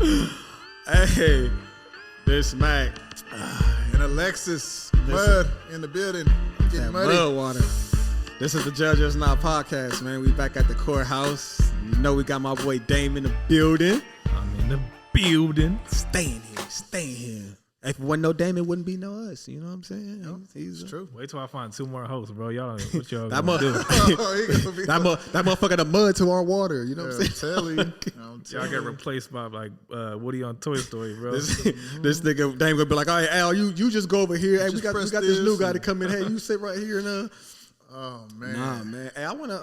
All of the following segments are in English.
Hey, this Mac and Alexis, mud in the building, getting muddy. Mud water. This is the Judges Not podcast, man. We back at the courthouse. You know we got my boy Dame in the building. I'm in the building. Staying here. If it wasn't no Dame, it wouldn't be no us. You know what I'm saying? No, it's true. Wait till I find 2 more hosts, bro. Y'all, what y'all that gonna do? that motherfucker the mud to our water. You know what I'm saying? Y'all get replaced by like Woody on Toy Story, bro. This nigga Dame gonna be like, all right, Al, you just go over here. Hey, we got this new guy to come in. Hey, you sit right here now. Oh man, nah, man. Hey, I wanna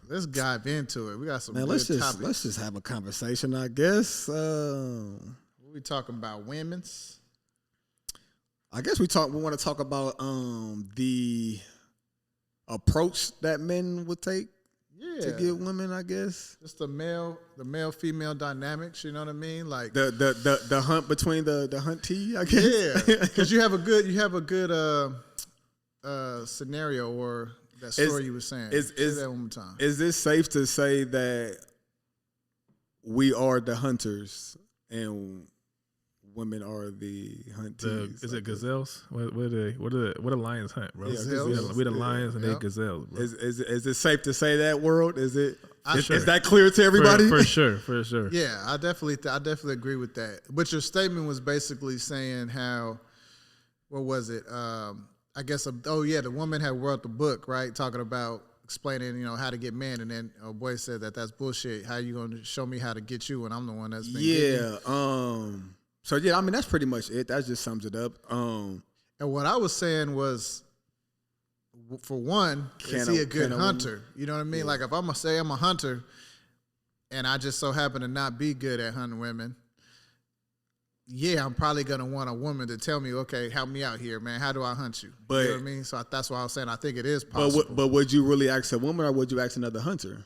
let's dive into it. We got some good let's topics. just have a conversation, I guess. What we talking about? Women's. I guess we want to talk about the approach that men would take to get women, I guess. Just the male female dynamics, you know what I mean? Like the hunt between the huntee, I guess. Yeah. Cuz you have a good scenario or that story you were saying. Say that one more time. Is it safe to say that we are the hunters and women are the huntees? Is it gazelles? What do lions hunt, bro? Gazelles? We the lions and they gazelles, bro. Is it safe to say that, world? Is Sure. that clear to everybody? For sure. Yeah, I definitely agree with that. But your statement was basically saying how, what was it? I guess the woman had wrote the book, right, talking about explaining, how to get men, and then a boy said that's bullshit. How you gonna show me how to get you when I'm the one that's been getting you? So yeah, I mean that's pretty much it. That just sums it up. And what I was saying was, for one, is he a good hunter? You know what I mean? Yeah. Like if I'm gonna say I'm a hunter, and I just so happen to not be good at hunting women, yeah, I'm probably gonna want a woman to tell me, okay, help me out here, man. How do I hunt you? But, you know what I mean? So that's why I was saying I think it is possible. But would you really ask a woman, or would you ask another hunter?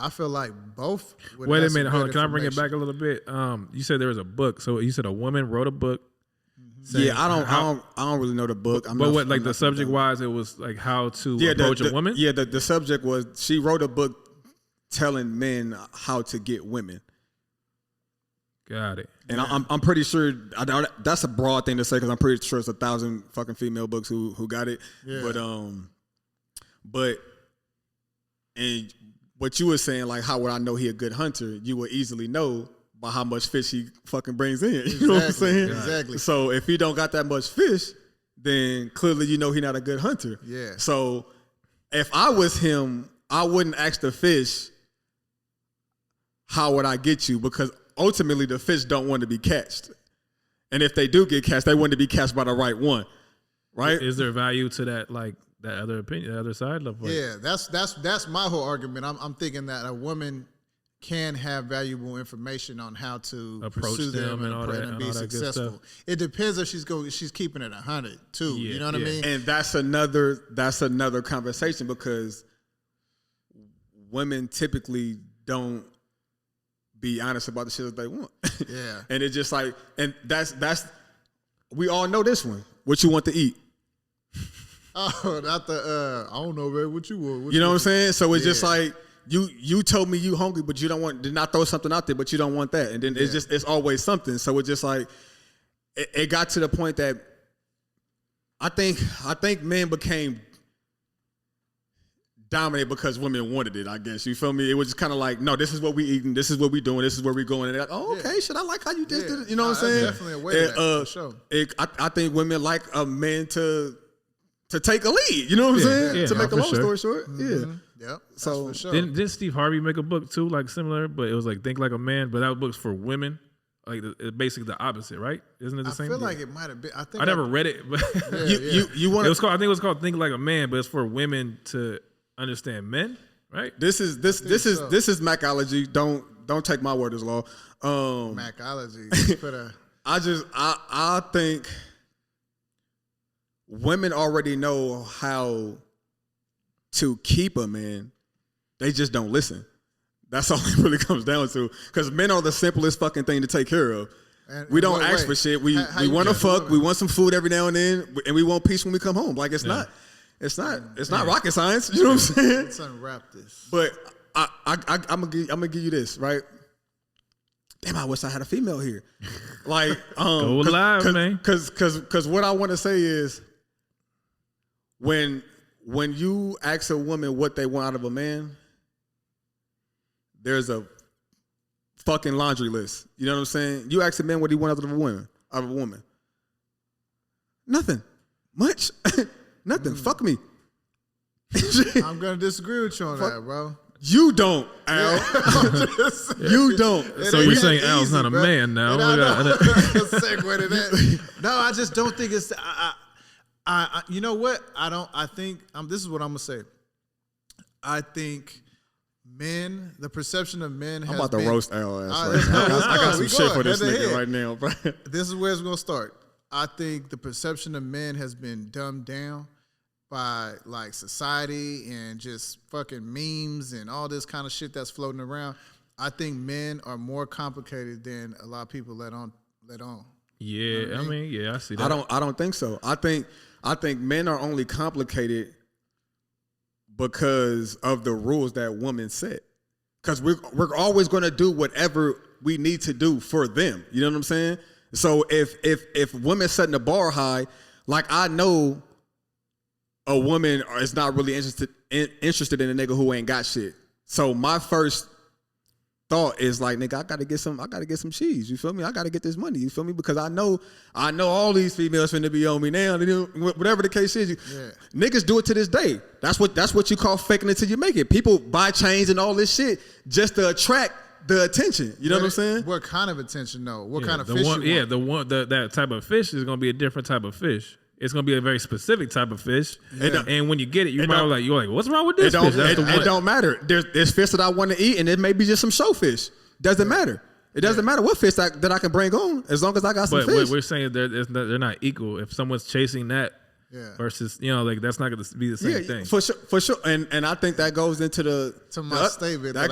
I feel like both. Wait a minute, hold on. Can I bring it back a little bit? You said there was a book. So you said a woman wrote a book. Yeah, I don't really know the book. The subject wise, it was like how to approach a woman. Yeah, the subject was she wrote a book telling men how to get women. Got it. And I'm pretty sure that's a broad thing to say because I'm pretty sure it's 1,000 fucking female books who got it. Yeah. But what you were saying, like, how would I know he a good hunter? You would easily know by how much fish he fucking brings in. You know what I'm saying? Exactly. So if he don't got that much fish, then clearly you know he not a good hunter. Yeah. So if I was him, I wouldn't ask the fish, how would I get you? Because ultimately the fish don't want to be catched. And if they do get catched, they want to be catched by the right one. Right? Is there value to that, like, that other opinion, the other side of it? Yeah, that's my whole argument. I'm thinking that a woman can have valuable information on how to approach pursue them and all that, and be successful. It depends if she's keeping it 100 too. Yeah, you know what I mean? And that's another conversation because women typically don't be honest about the shit that they want. Yeah. And it's just like, and that's we all know this one. What you want to eat. Oh, not the I don't know, man. What you want? You know what I'm saying? So it's just like you told me you hungry, but you don't want to not throw something out there, but you don't want that, and then it's always something. So it's just like it got to the point that I think men became dominant because women wanted it. I guess you feel me. It was just kind of like, no, this is what we eating, this is what we doing, this is where we going. And like, oh, okay, shit, I like how you did it. You know what I'm saying? Definitely a way to that, for sure. I think women like a man to take a lead, you know what I'm saying? Yeah, to make a long story short, mm-hmm. Yep. So for sure. Didn't Steve Harvey make a book too, like similar, but it was like Think Like a Man, but that book's for women, like basically the opposite, right? Isn't it the same? I feel like it might have been. I never read it, but you want? I think it was called Think Like a Man, but it's for women to understand men, right? This is Macology. Don't take my word as law. Macology. I think women already know how to keep a man. They just don't listen. That's all it really comes down to. Because men are the simplest fucking thing to take care of. We don't ask for shit. We want to fuck. We want some food every now and then, and we want peace when we come home. Like it's not rocket science. You know what I'm saying? Let's unwrap this. But I'm gonna give you this, right? damn, I wish I had a female here. Like, Go live, man. Because what I want to say is, when you ask a woman what they want out of a man, there's a fucking laundry list. You know what I'm saying? You ask a man what he wants out of a woman. Nothing. Much. Nothing. Fuck me. I'm gonna disagree with you on that, bro. You don't, Al. You don't. So you're saying Al's not a man now? Segue to that. No, I just don't think it's. I you know what? I think. This is what I'm gonna say. I think men, the perception of men has I'm about to roast Al ass right now. now. I got some shit for this nigga right now, bro. This is where it's gonna start. I think the perception of men has been dumbed down by like society and just fucking memes and all this kind of shit that's floating around. I think men are more complicated than a lot of people let on. Yeah, You know what I mean? yeah, I see that. I don't think so. I think men are only complicated because of the rules that women set. Because we're always going to do whatever we need to do for them. You know what I'm saying? So if women setting the bar high, like I know a woman is not really interested in a nigga who ain't got shit. So my first thought is like, nigga, I gotta get some cheese. You feel me? I gotta get this money. You feel me? Because I know all these females finna be on me now. Whatever the case is, niggas do it to this day. That's what you call faking it till you make it. People buy chains and all this shit just to attract the attention. You know what I'm saying? What kind of attention though? What kind of the fish one, you want? that type of fish is gonna be a different type of fish. It's gonna be a very specific type of fish, and when you get it, you're like, what's wrong with this fish? It don't matter. There's fish that I want to eat, and it may be just some showfish. Doesn't matter. It doesn't matter what fish that I can bring on, as long as I got some fish. But we're saying they're not equal. If someone's chasing that versus, like that's not going to be the same thing. For sure. And I think that goes into statement. That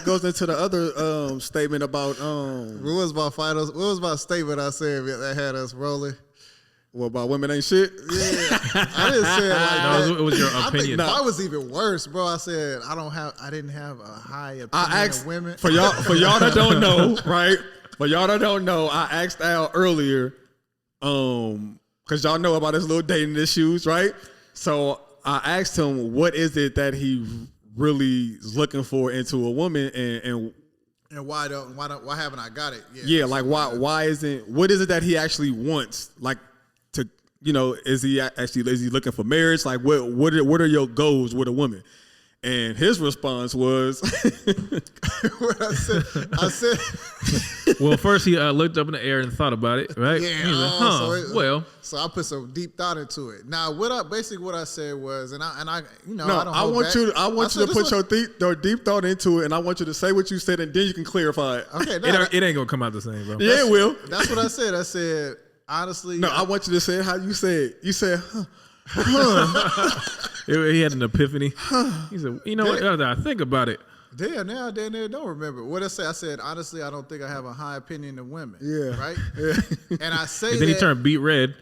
goes into the other statement about What was my statement I said that had us rolling? What about women ain't shit? Yeah, I didn't say it like that. It was your opinion. I think that was even worse, bro. I said I didn't have a high opinion of women. For y'all that don't know, right? For y'all that don't know, I asked Al earlier, because y'all know about his little dating issues, right? So I asked him, what is it that he really is looking for into a woman, and why haven't I got it? Yeah, like why isn't, what is it that he actually wants? Like, to, is he looking for marriage? Like, what are your goals with a woman? And his response was, what I said. Well, first he looked up in the air and thought about it, right? Yeah. So I put some deep thought into it. Now, what I said was, I want you to put your deep thought into it, and I want you to say what you said, and then you can clarify it. Okay, it ain't gonna come out the same, bro. Yeah, it will. That's what I said. I said, honestly. No, I want you to say it how you said. You said, He had an epiphany. He said, what? I think about it. Damn, now I don't remember. What I say? I said, honestly, I don't think I have a high opinion of women. Yeah. Right? Yeah. And I say and then he turned beet red.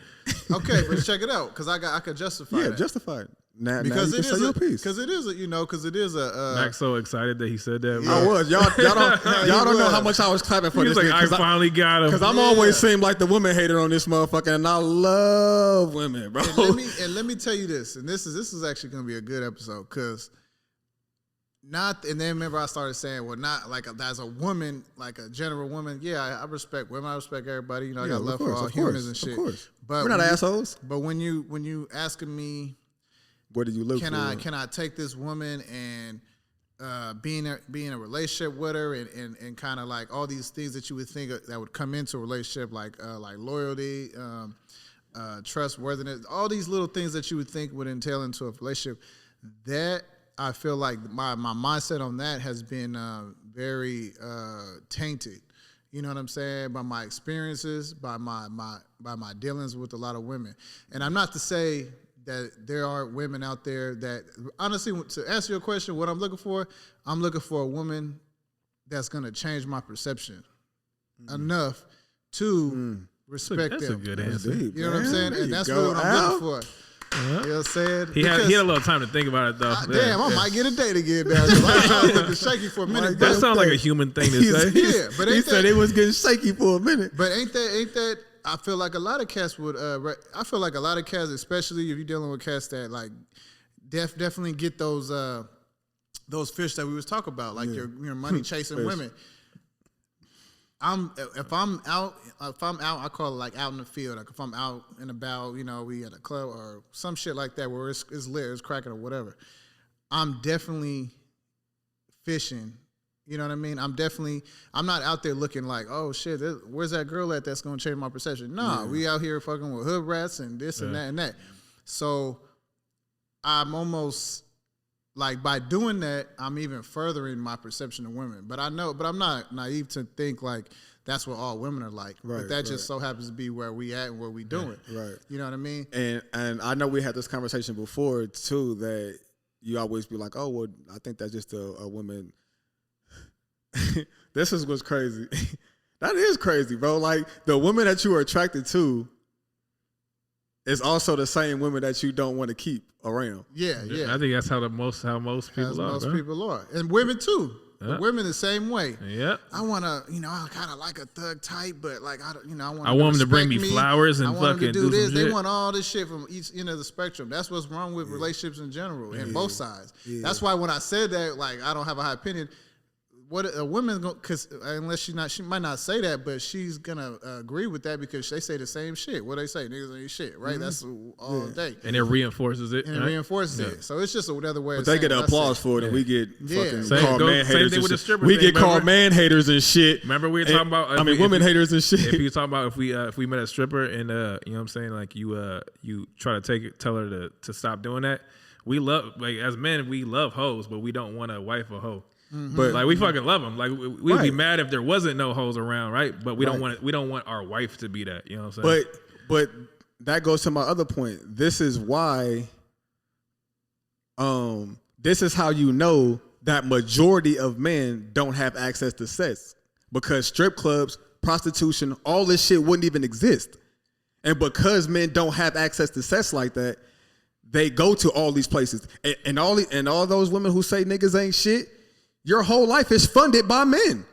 Okay, but check it out, because I could justify it. Yeah, justify it. Because it is a Max so excited that he said that. I was. Y'all don't know how much I was clapping for he this. Like, I finally got him. Because I'm always seem like the woman hater on this motherfucker, and I love women, bro. And let me tell you this, and this is actually going to be a good episode, because and then remember I started saying, well, not like as a woman, like a general woman. Yeah, I respect women. I respect everybody. I got love for all humans and shit. Of course. But we're not assholes. But when you asking me, what do you look can for? Can I take this woman and be in a relationship with her and kind of like all these things that you would think that would come into a relationship, like loyalty, trustworthiness, all these little things that you would think would entail into a relationship. That I feel like my mindset on that has been very tainted. You know what I'm saying? By my experiences, by my dealings with a lot of women. And I'm not to say that there are women out there that, honestly, to answer your question, what I'm looking for a woman that's going to change my perception enough to respect them. That's a good answer. You know what I'm saying? And that's what I'm looking for. You know what I'm saying? He had a little time to think about it though. Damn, I might get a date again now. I was looking shaky for a minute. That sounds like a human thing to say. Yeah, but he said it was getting shaky for a minute. But ain't that? I feel like a lot of cats would. I feel like a lot of cats, especially if you're dealing with cats that like definitely get those fish that we was talking about, like your money chasing women. If I'm out, I call it like out in the field. Like if I'm out and about, we at a club or some shit like that where it's lit, it's cracking or whatever. I'm definitely fishing. You know what I mean? I'm not out there looking like, oh shit, where's that girl at that's gonna change my perception? Nah, we out here fucking with hood rats and this and that and that. So I'm almost like by doing that, I'm even furthering my perception of women. But I'm not naive to think like that's what all women are like. Right, but that just so happens to be where we at and what we doing. Right. You know what I mean? And I know we had this conversation before too, that you always be like, oh well, I think that's just a woman. This is what's crazy. That is crazy, bro. Like the women that you are attracted to is also the same women that you don't want to keep around. Yeah. I think that's how most people are. Most people are, and women too. Yeah. Women the same way. Yeah. I want to, I kind of like a thug type, but like I want them to bring me flowers and fucking do this. some They shit. want all this shit from each end of the spectrum. That's what's wrong with relationships in general, and both sides. Yeah. That's why when I said that, like I don't have a high opinion. What a woman's going, because unless she might not say that, but she's gonna agree with that because they say the same shit. What they say, niggas ain't shit, right? That's all day, and it reinforces it. And it reinforces it. So it's just another way. But they get applause for it, and we get fucking called man haters. Same thing with the stripper we thing, get called man haters and shit. Remember we were talking about? Women haters and shit. If you talking about if we met a stripper and you know what I'm saying, like you try to tell her to stop doing that. We love, like as men, we love hoes, but we don't want to wife a hoe. Mm-hmm. But like we fucking love them. Like we'd be mad if there wasn't no hoes around, right? But we don't want our wife to be that. You know what I'm saying? But that goes to my other point. This is why. This is how you know that majority of men don't have access to sex, because strip clubs, prostitution, all this shit wouldn't even exist, and because men don't have access to sex like that, they go to all these places, and all those women who say niggas ain't shit. Your whole life is funded by men.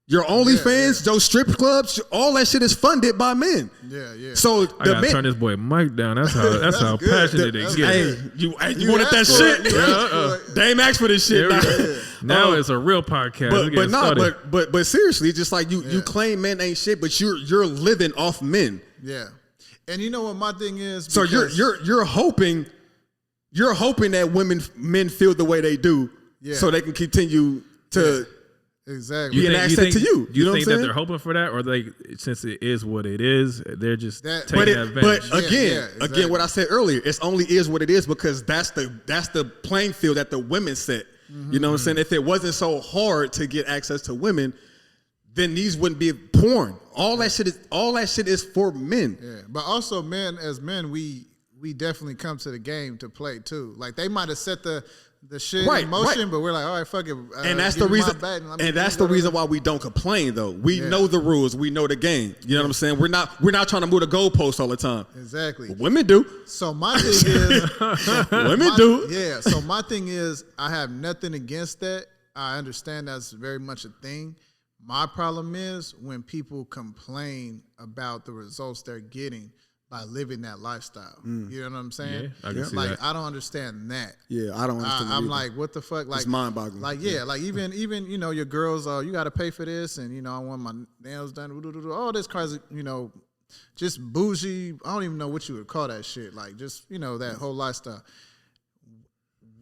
Your OnlyFans, those strip clubs, all that shit is funded by men. Yeah. So I gotta turn this boy Mike down. That's how passionate they get. Hey, you wanted that shit? They ain't asked for this shit. Now it's a real podcast. But seriously, just like you claim men ain't shit, but you're living off men. Yeah, and you know what my thing is. So you're hoping that men feel the way they do. Yeah. So they can continue to exactly be an asset to you. You know think what I'm that they're hoping for that, or since it is what it is, they're just taking advantage. But again, what I said earlier, it's only is what it is because that's the playing field that the women set. Mm-hmm. You know what I'm saying? If it wasn't so hard to get access to women, then these wouldn't be porn. All that shit is for men. Yeah, but also as men, we definitely come to the game to play too. Like they might have set the shit in motion, but we're like, all right, fuck it. And that's the reason. And that's the reason why we don't complain, though. We know the rules. We know the game. You know what I'm saying? We're not trying to move the goalpost all the time. Exactly. But women do. So my thing is, women do. Yeah. So my thing is, I have nothing against that. I understand that's very much a thing. My problem is when people complain about the results they're getting by living that lifestyle. You know what I'm saying? Yeah, I can see like that. I don't understand that. Yeah, I don't understand. I'm like, what the fuck? Like, it's mind-boggling. Like, like even your girls, you got to pay for this, and I want my nails done. All this crazy, just bougie. I don't even know what you would call that shit. Like, just that whole lifestyle.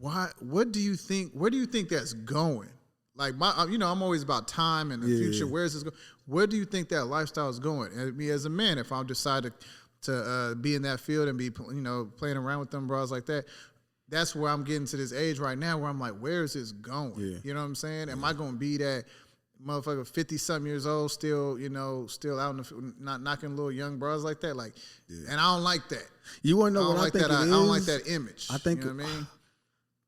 What do you think? Where do you think that's going? Like I'm always about time and the future. Where is this going? Where do you think that lifestyle is going? And me as a man, if I decide to be in that field and be playing around with them bras like that, that's where I'm getting to this age right now where I'm like, where is this going? Yeah. You know what I'm saying? Am I going to be that motherfucker 50-something years old still out in the not knocking little young bras like that? Like, and I don't like that. You want to know what I think it is? I don't like that image. I think you know what I mean.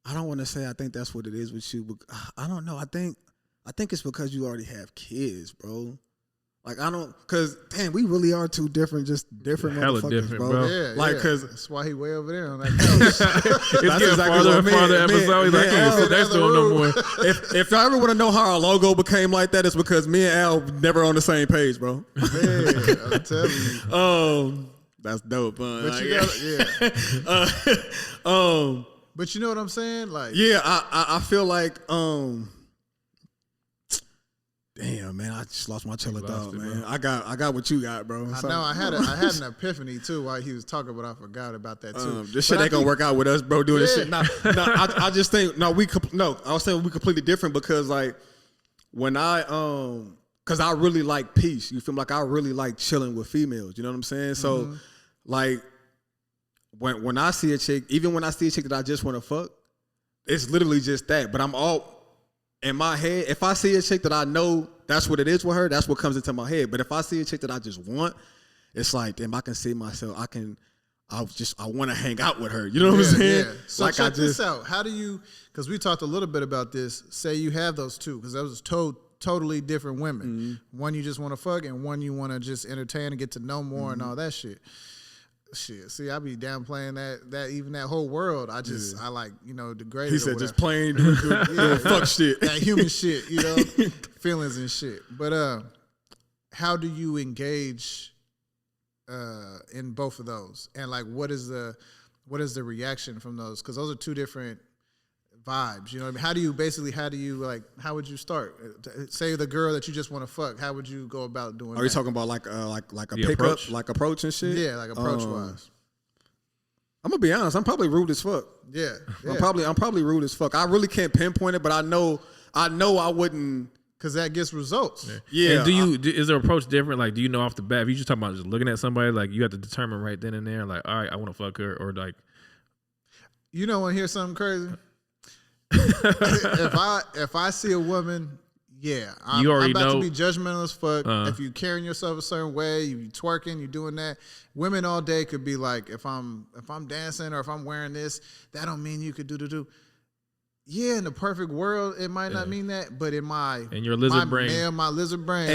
I don't want to say I think that's what it is with you, but I don't know. I think it's because you already have kids, bro. Like I don't, cause damn, we really are two different Hella motherfuckers, different, bro. bro. Yeah, Like, yeah. cause that's why he way over there on that couch. It's getting farther and farther episode. He's like, I can't sit next to him no more. If y'all ever want to know how our logo became like that, it's because me and Al never on the same page, bro. Man, I'm telling you. That's dope, huh? But you yeah. But you know what I'm saying? Like, Yeah, I feel like damn, man, I just lost my train of thought, man. Bro. I got what you got, bro. I know I had an epiphany too while he was talking, but I forgot about that too. This shit ain't gonna work out with us, bro. Doing this shit. I just think I was saying we completely different because like when cause I really like peace. You feel like I really like chilling with females. You know what I'm saying? So like when I see a chick, even when I see a chick that I just want to fuck, it's literally just that. But I'm all in my head. If I see a chick that I know that's what it is with her, that's what comes into my head. But if I see a chick that I just want, it's like, damn, I can see myself. I want to hang out with her. You know what I'm saying? Yeah. So like check this out. How do you? Because we talked a little bit about this. Say you have those two, because those are totally different women. One you just want to fuck, and one you want to just entertain and get to know more and all that shit. Shit, see, I be downplaying that even that whole world. I like, degrade. He said just plain doing fuck shit, that human shit, feelings and shit. But how do you engage in both of those? And like, what is the reaction from those? Because those are two different vibes. You know what I mean? How would you start? Say the girl that you just want to fuck, how would you go about doing that? Are you talking about like a the pickup, approach? like approach and shit? Yeah, like approach wise. I'm gonna be honest, I'm probably rude as fuck. Yeah. I'm probably rude as fuck. I really can't pinpoint it, but I know I wouldn't. Because that gets results. Yeah. And is their approach different? Like, do you know off the bat, if you just talking about just looking at somebody, like you have to determine right then and there, like, all right, I want to fuck her, or like, you know, want to hear something crazy? if I see a woman, I'm about to be judgmental as fuck. If you carrying yourself a certain way, you twerking, you doing that. Women all day could be like, if I'm dancing or if I'm wearing this, that don't mean you could do. Yeah, in the perfect world, it might not mean that, but in your lizard brain,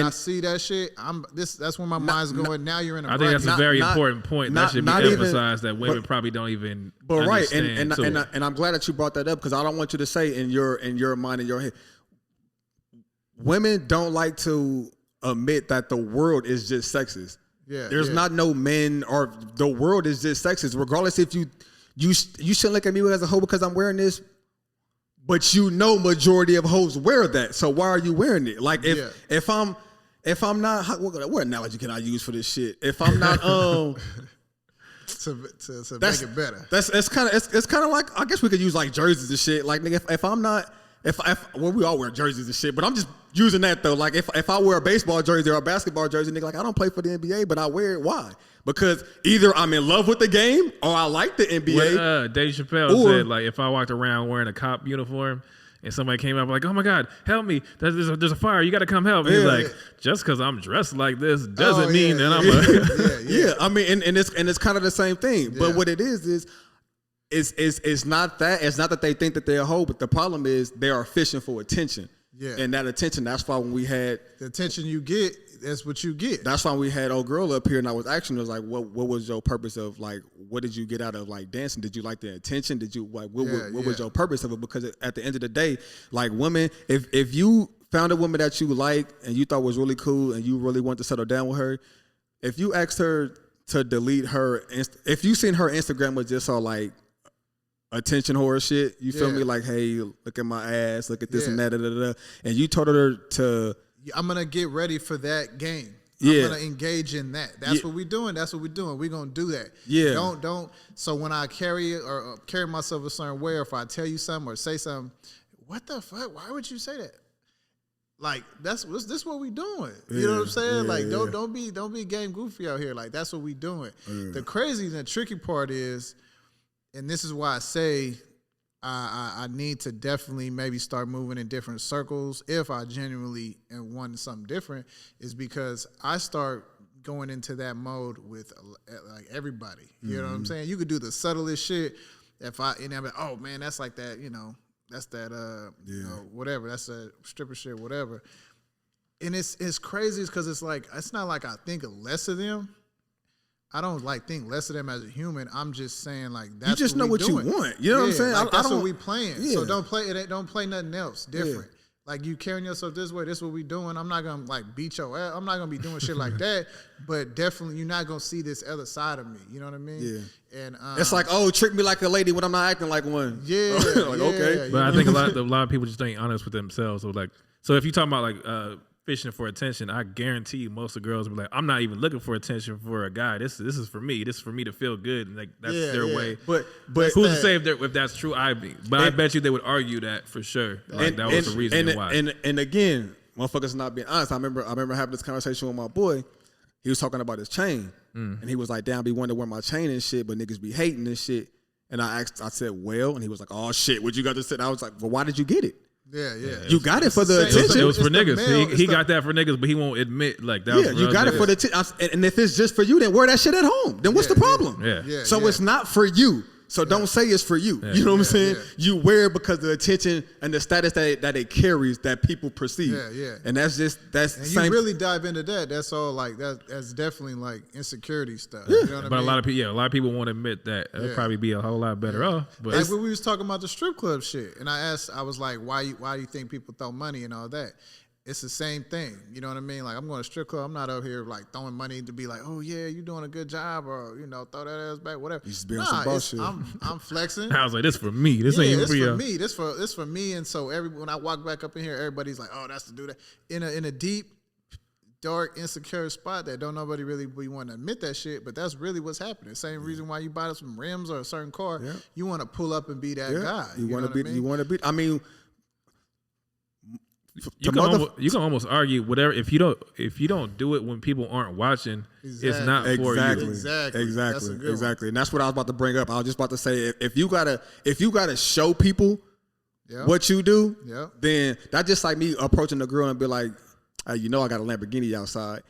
I see that shit. That's where my mind's going. Now you're in a I think that's a very important point. That should be emphasized, that women probably don't even. But understand and I'm glad that you brought that up, because I don't want you to say in your mind, in your head, women don't like to admit that the world is just sexist. Yeah, there's not no men, or the world is just sexist. Regardless if you shouldn't look at me as a hoe because I'm wearing this. But majority of hoes wear that, so why are you wearing it? Like if I'm not, what analogy can I use for this shit? If I'm not to make it better, it's kind of like, I guess we could use like jerseys and shit. Like nigga, if I'm not, we all wear jerseys and shit, but I'm just using that though. Like if I wear a baseball jersey or a basketball jersey, nigga, like I don't play for the NBA, but I wear it. Why? Because either I'm in love with the game or I like the NBA. Dave Chappelle said, like, if I walked around wearing a cop uniform and somebody came up like, oh my God, help me. There's a fire. You got to come help. He's like, just because I'm dressed like this doesn't mean that I'm a... Yeah. I mean, and it's kind of the same thing. Yeah. But what it is it's not that. It's not that they think that they're a hoe, but the problem is they are fishing for attention. Yeah. And that attention, that's why when we had... The attention you get, that's what you get. That's why we had old girl up here, and I was asking her, like, what was your purpose of, like, what did you get out of, like, dancing? Did you like the attention? Did you, like, what was your purpose of it? Because at the end of the day, like, women, if you found a woman that you like and you thought was really cool and you really want to settle down with her, if you asked her to delete her, if you seen her Instagram was just all, like, attention whore shit, you feel me? Like, hey, look at my ass, look at this and that, and you told her to... I'm going to get ready for that game. I'm going to engage in that. That's what we're doing. That's what we're doing. We're going to do that. Yeah. Don't. So when I carry myself a certain way, or if I tell you something or say something, what the fuck? Why would you say that? Like, this what we doing. You know what I'm saying? Like, don't be game goofy out here. Like, that's what we doing. The crazy and the tricky part is, and this is why I say I need to definitely maybe start moving in different circles if I genuinely am wanting something different, is because I start going into that mode with like everybody. You know what I'm saying? You could do the subtlest shit. I'm like, oh man, that's like that, that's that, whatever. That's a stripper shit, whatever. and it's crazy because it's like it's not like I think less of them. I don't like think less of them as a human. I'm just saying like that's you just what know what doing. you want. You know what I'm saying? Like, that's I don't, what we playing. Yeah. So don't play nothing else different. Like you carrying yourself this way, this is what we doing. I'm not gonna like beat your ass. I'm not gonna be doing shit like that. But definitely, you're not gonna see this other side of me. You know what I mean? Yeah. And it's like, oh, trick me like a lady when I'm not acting like one. Yeah. Like okay. But I think a lot of people just ain't honest with themselves. So like, so if you talking about like fishing for attention, I guarantee you most of the girls will be like, I'm not even looking for attention for a guy. This is for me. This is for me to feel good. And like that's their way. But who's to say if that's true? I bet you they would argue that for sure. Like that was the reason why. And again, motherfuckers not being honest. I remember having this conversation with my boy. He was talking about his chain. And he was like, damn, I be wondering where my chain and shit, but niggas be hating this shit. And I said, well, and he was like, oh shit, what you got to say? And I was like, well, why did you get it? Yeah. You got it for the attention. It was for niggas. He got that for niggas, but he won't admit like that. Yeah, you got it for the attention. And if it's just for you, then wear that shit at home. Then what's the problem? Yeah. So it's not for you. So don't say it's for you. You know what I'm saying? You wear it because of the attention and the status that it carries that people perceive. Yeah. And that's And same. you really dive into that. That's all like that's definitely like insecurity stuff. You know what But I mean? a lot of people won't admit that. It'll probably be a whole lot better off. But like when we was talking about the strip club shit, and I was like, why do you think people throw money and all that? It's the same thing. You know what I mean? Like I'm going to strip club. I'm not out here like throwing money to be like, oh yeah, you doing a good job, or throw that ass back, whatever. You just be on some bullshit. I'm flexing. I was like, this for me. This ain't even for you. Me. This for me. And so when I walk back up in here, everybody's like, oh, that's to do that in a deep, dark, insecure spot that don't nobody really want to admit that shit. But that's really what's happening. Same reason why you buy some rims or a certain car. Yeah. You want to pull up and be that guy. You want to be. You want to be. I mean. You can almost argue whatever if you don't do it when people aren't watching, it's not for you. Exactly. And that's what I was about to bring up. I was just about to say if you gotta show people what you do, then that's just like me approaching a girl and be like, hey, I got a Lamborghini outside.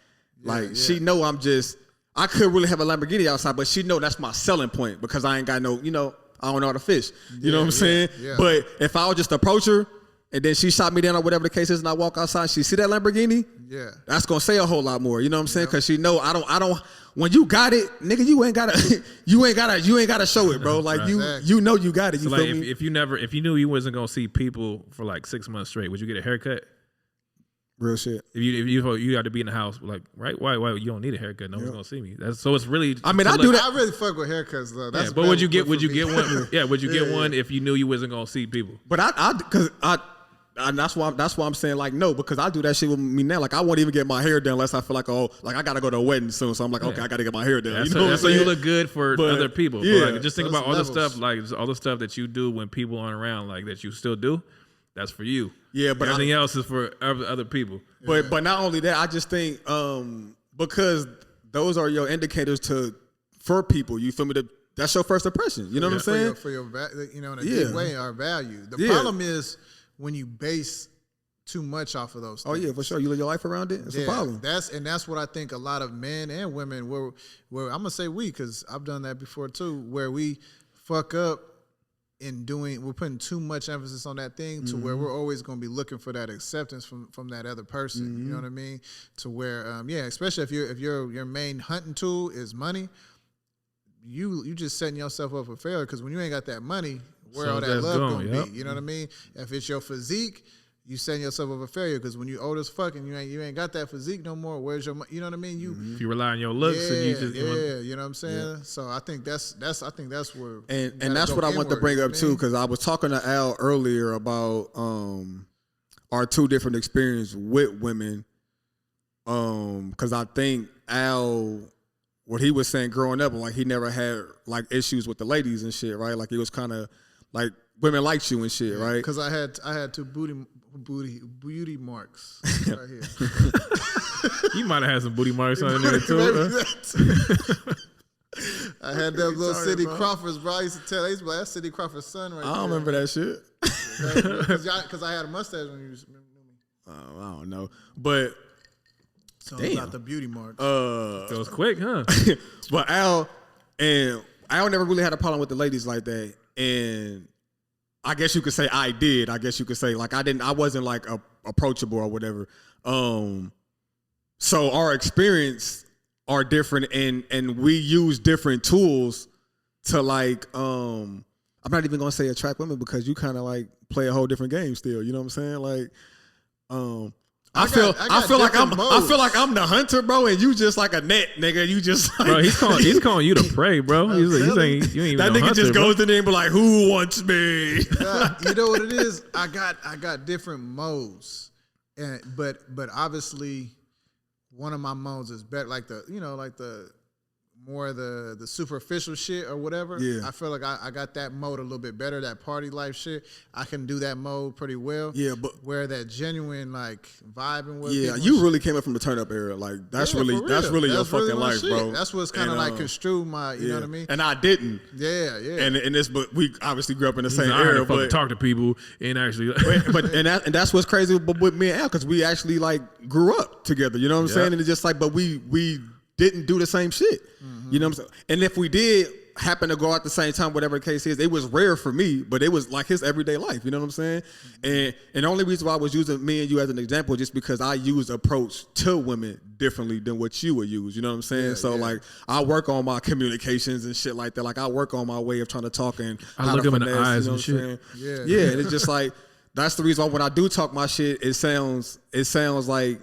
She know I could really have a Lamborghini outside, but she know that's my selling point because I ain't got no, I don't know how to fish. You know what I'm saying? Yeah. But if I would just approach her, and then she shot me down or whatever the case is, and I walk outside, she see that Lamborghini, that's gonna say a whole lot more. You know what I'm saying? Because she know I don't. When you got it, nigga, you ain't gotta show it, bro. Like you know you got it. You so feel like me? If you knew you wasn't gonna see people for like 6 months straight, would you get a haircut? Real shit. If you got to be in the house, like right? Why you don't need a haircut? No one's gonna see me. So it's really. I mean, I do that. I really fuck with haircuts though. That's but would you get one? Yeah, would you get one if you knew you wasn't gonna see people? But and that's why I'm saying like no, because I do that shit with me now. Like I won't even get my hair done unless I feel like I gotta go to a wedding soon. So I'm like, okay, I gotta get my hair done. That's so you look good for other people. Yeah. But like, just think about all the stuff, like all the stuff that you do when people aren't around, like that you still do. That's for you. Yeah, but everything else is for other people. But not only that, I just think because those are your indicators for people. You feel me? That's your first impression. You know what I'm saying? For your in a deep way, our value. The problem is when you base too much off of those things. Oh yeah, for sure. You live your life around it. It's a problem. That's what I think a lot of men and women where I'm gonna say we, because I've done that before too, where we fuck up we're putting too much emphasis on that thing to where we're always gonna be looking for that acceptance from that other person. You know what I mean? To where especially if your main hunting tool is money, you just setting yourself up for failure, because when you ain't got that money, where all that love gonna be? You know what I mean? If it's your physique, you setting yourself up for failure, because when you old as fuck and you ain't got that physique no more, where's your you know what I mean? If you rely on your looks and you just you know what I'm saying? Yeah. So I think that's where and that's what I want to bring up too, because I was talking to Al earlier about our two different experiences with women, because I think Al, what he was saying growing up, like he never had like issues with the ladies and shit, right? Like he was kind of like women liked you and shit, right? Because I had two beauty marks right here. You might have had some booty marks on there too. I had them little Cindy Crawfords, bro. I used to tell, be like, that's Cindy Crawford's son right there. I don't remember that shit. Because I had a mustache when you knew me. I don't know, but so about the beauty marks. It was quick, huh? But Al never really had a problem with the ladies like that. And I guess you could say I did. I guess you could say like I wasn't like approachable or whatever. So our experience are different, and we use different tools to like. I'm not even gonna say attract women because you kind of like play a whole different game still. You know what I'm saying? Like, I feel like I'm the hunter, bro, and you just like a net, nigga. You just like, bro, he's calling you to prey, bro. He's saying you ain't even that nigga hunter, just bro. goes in there and be like, "Who wants me?" You know what it is? I got different modes, but obviously one of my modes is better, like the more the superficial shit or whatever. Yeah. I feel like I got that mode a little bit better. That party life shit, I can do that mode pretty well. Yeah, but where that genuine like vibing with. Yeah, you really came up from the turn up era. Like that's really your fucking life, shit. bro. That's what's kind of like construed my, you know what I mean? And I didn't. Yeah. And this, but we obviously grew up in the same I had era. to fucking talk to people and actually, and that's what's crazy with me and Al, because we actually like grew up together. You know what I'm saying? And it's just like, but we didn't do the same shit. You know what I'm saying? And if we did happen to go out the same time, whatever the case is, it was rare for me, but it was like his everyday life. You know what I'm saying? And the only reason why I was using me and you as an example just because I use approach to women differently than what you would use. You know what I'm saying? Like I work on my communications and shit like that. Like I work on my way of trying to talk and I look him in the eyes and shit. Yeah. And it's just like that's the reason why when I do talk my shit, it sounds like,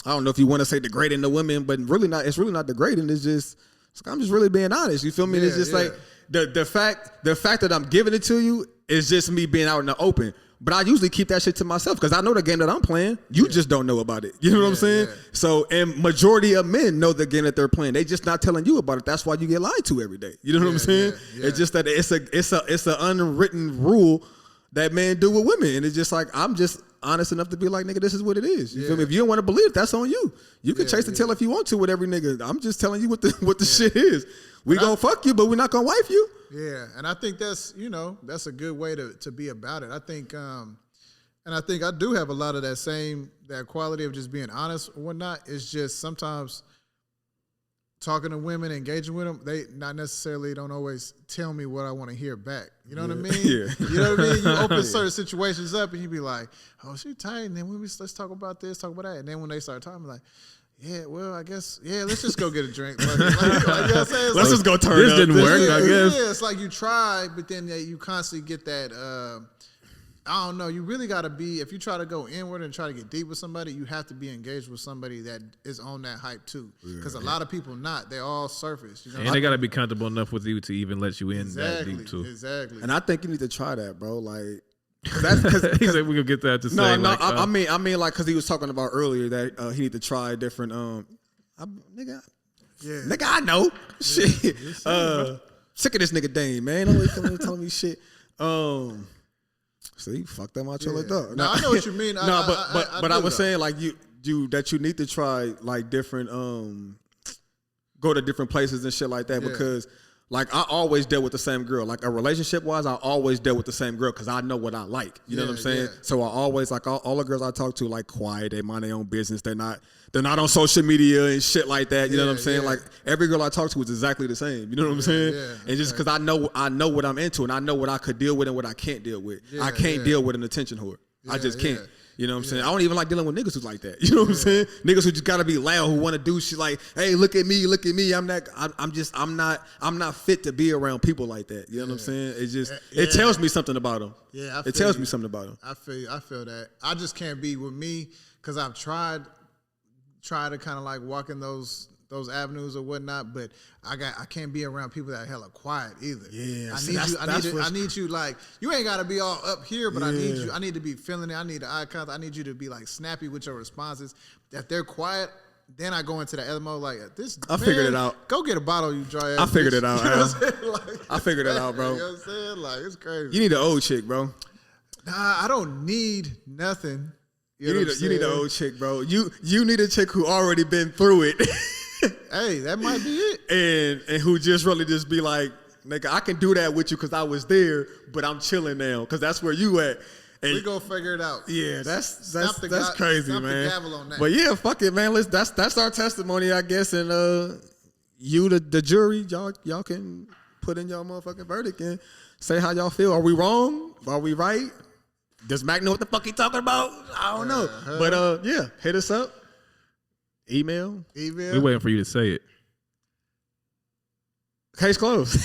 I don't know if you want to say degrading to women, but really not. It's really not degrading. It's just I'm just really being honest. You feel me? It's just like the fact that I'm giving it to you is just me being out in the open. But I usually keep that shit to myself because I know the game that I'm playing. You just don't know about it. You know what I'm saying? So, and majority of men know the game that they're playing. They just not telling you about it. That's why you get lied to every day. You know what I'm saying? It's just that it's an unwritten rule that men do with women, and it's just like I'm just honest enough to be like, nigga, this is what it is. You feel me? If you don't want to believe it, that's on you. You can chase the tail if you want to with every nigga. I'm just telling you what the shit is. We gonna fuck you, but we're not gonna wife you. Yeah, and I think that's that's a good way to be about it. I think, and I think I do have a lot of that quality of just being honest or whatnot. It's just sometimes talking to women, engaging with them, they not necessarily don't always tell me what I want to hear back. You know what I mean? Yeah. You know what I mean? You open certain situations up and you be like, oh, she tight. And then let's talk about this, talk about that. And then when they start talking, I'm like, yeah, well, I guess, let's just go get a drink. Like, you know what I'm saying? Let's just go turn this up. Didn't work, I guess. Yeah, it's like you try, but then you constantly get that, I don't know. You really got to be, if you try to go inward and try to get deep with somebody, you have to be engaged with somebody that is on that hype too. Because a lot of people not. They're all surface. You know? And they got to be comfortable enough with you to even let you in that deep too. Exactly. And I think you need to try that, bro. Like, that's he said we could get that to say. No, like, I mean, like, because he was talking about earlier that he need to try different, nigga, I know. Shit. Sick of this nigga Dane, man. Don't always coming telling me shit. So you fucked up my trailer dog. No, I know what you mean. But I was saying like you need to try like different go to different places and shit like that because like I always dealt with the same girl. Like a relationship wise, I always dealt with the same girl because I know what I like. You know what I'm saying? So I always like all the girls I talk to like quiet. They mind their own business. They're not on social media and shit like that. You know what I'm saying? Like every girl I talk to is exactly the same. You know what I'm saying? And just because I know what I'm into and I know what I could deal with and what I can't deal with. I can't deal with an attention whore. I just can't. You know what I'm saying? I don't even like dealing with niggas who's like that. You know what I'm saying? Niggas who just gotta be loud, who want to do shit like, hey, look at me. I'm not fit to be around people like that. You know what I'm saying? It just it tells me something about them. Yeah, it tells me something about them. I feel that. I just can't be with me because I've tried to kind of like walk in those avenues or whatnot, but I can't be around people that are hella quiet either. Yeah, I need you like you ain't gotta be all up here, but I need to be feeling it. I need the eye contact. I need you to be like snappy with your responses. If they're quiet, then I go into the other mode like this. I figured it out. Go get a bottle, you dry ass. I figured it out. You know what I'm saying? Like, I figured it out, bro. You know what I'm saying? Like it's crazy. You need an old chick, bro. Nah, I don't need nothing. You need an old chick, bro. You need a chick who already been through it. Hey, that might be it. And who just really just be like, nigga, I can do that with you because I was there, but I'm chilling now because that's where you at. And we gonna figure it out. Yeah, that's crazy, man. The gavel on that. But yeah, fuck it, man. That's our testimony, I guess. And you, the jury, y'all can put in y'all motherfucking verdict and say how y'all feel. Are we wrong? Are we right? Does Mac know what the fuck he talking about? I don't know. But yeah, hit us up. Email. We're waiting for you to say it. Case closed.